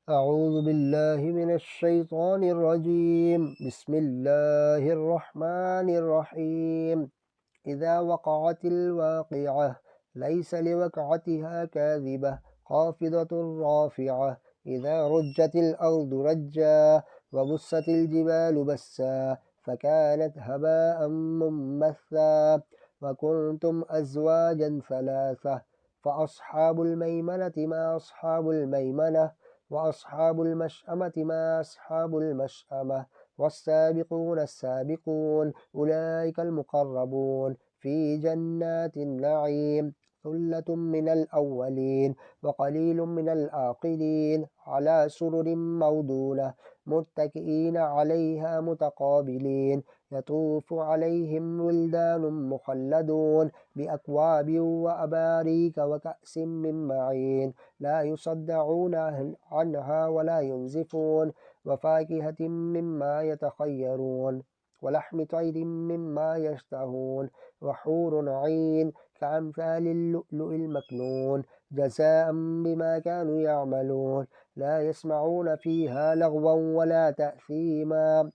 أعوذ بالله من الشيطان الرجيم. بسم الله الرحمن الرحيم. إذا وقعت الواقعة ليس لوقعتها كاذبة خافضة رافعة. إذا رجت الأرض رجا وبست الجبال بسا فكانت هباء منبثا وكنتم أزواجا ثلاثة فأصحاب الميمنة ما أصحاب الميمنة وأصحاب المشأمة ما أصحاب المشأمة والسابقون السابقون أولئك المقربون في جنات النعيم ثلة من الأولين وقليل من الآخرين على سرر موضونة متكئين عليها متقابلين يطوف عليهم ولدان مخلدون بأكواب وأباريك وكأس من معين لا يصدعون عنها ولا ينزفون وفاكهة مما يتخيرون ولحم طير مما يشتهون وحور عين كأمثال اللؤلؤ المكنون جزاء بما كانوا يعملون لا يسمعون فيها لغوا ولا تأثيما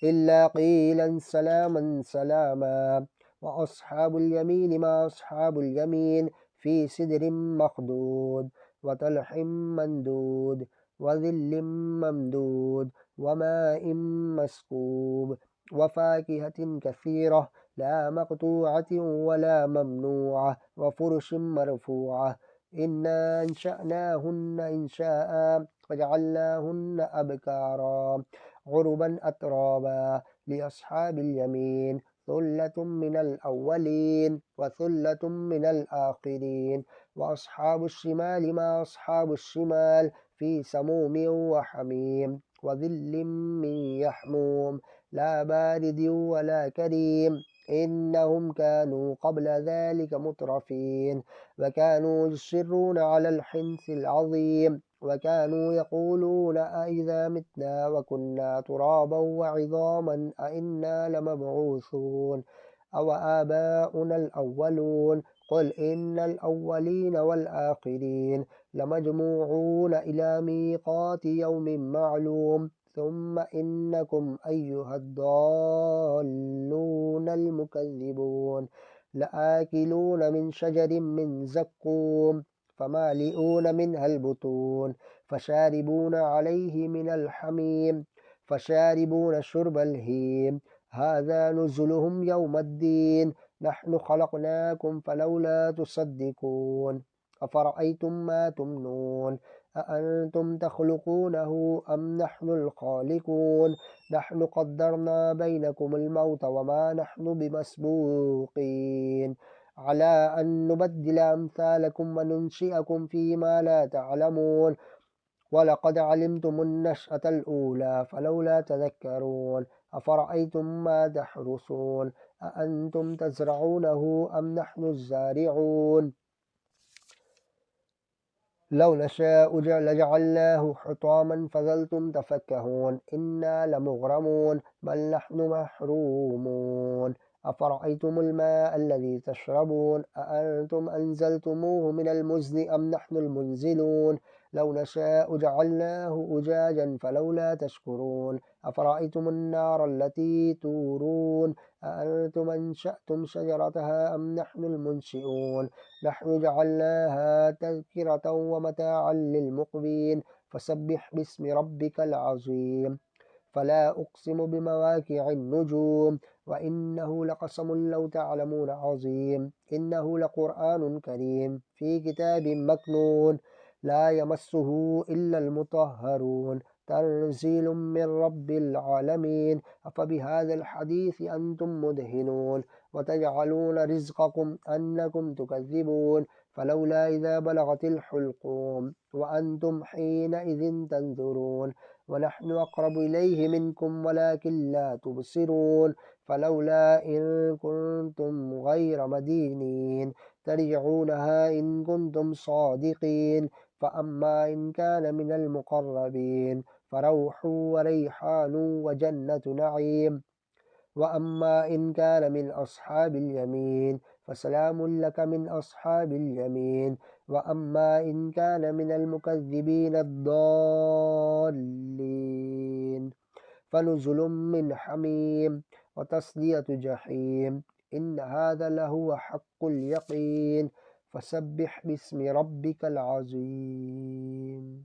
إلا قيلا سلاما سلاما. وأصحاب اليمين ما أصحاب اليمين في سدر مخضود وطلح مندود وظل ممدود وماء مسكوب وفاكهة كثيرة لا مقطوعة ولا ممنوعة وفرش مرفوعة. إنا أنشأناهن إنشاء فجعلناهن أبكارا عربا أترابا لأصحاب اليمين ثلة من الأولين وثلة من الآخرين. وأصحاب الشمال ما أصحاب الشمال في سموم وحميم وظل من يحموم لا بارد ولا كريم إنهم كانوا قبل ذلك مترفين وكانوا يصرون على الحنث العظيم وكانوا يقولون أئذا متنا وكنا ترابا وعظاما أئنا لمبعوثون أو آباؤنا الأولون قل إن الأولين والآخرين لمجموعون إلى ميقات يوم معلوم ثم إنكم أيها الضالون المكذبون لآكلون من شجر من زقوم فمالئون منها البطون فشاربون عليه من الحميم فشاربون شرب الهيم هذا نزلهم يوم الدين نحن خلقناكم فلولا تصدقون أفرأيتم ما تمنون أأنتم تخلقونه أم نحن الخالقون نحن قدرنا بينكم الموت وما نحن بمسبوقين على أن نبدل أمثالكم وننشئكم فيما لا تعلمون ولقد علمتم النشأة الأولى فلولا تذكرون أفرأيتم ما تحرثون أأنتم تزرعونه أم نحن الزارعون لو نشاء لجعلناه حطاما فظلتم تفكهون إنا لمغرمون بل نحن محرومون أفرأيتم الماء الذي تشربون أأنتم أنزلتموه من المزن أم نحن المنزلون لو نشاء جعلناه أجاجا فلولا تشكرون أفرأيتم النار التي تورون أأنتم أنشأتم شجرتها أم نحن المنشئون نحن جعلناها تذكرة ومتاعا للمقوين فسبح باسم ربك العظيم فلا أقسم بمواقع النجوم وإنه لقسم لو تعلمون عظيم إنه لقرآن كريم في كتاب مكنون لا يمسه إلا المطهرون تنزيل من رب العالمين أفبهذا الحديث أنتم مدهنون وتجعلون رزقكم أنكم تكذبون فلولا إذا بلغت الحلقوم وأنتم حينئذ تنظرون ونحن أقرب إليه منكم ولكن لا تبصرون فلولا إن كنتم غير مدينين ترجعونها إن كنتم صادقين فأما إن كان من المقربين فروح وريحان وجنة نعيم وأما إن كان من أصحاب اليمين فسلام لك من أصحاب اليمين وأما إن كان من المكذبين الضالين فنزل من حميم وتصلية جحيم إن هذا لهو حق اليقين فسبح باسم ربك العظيم.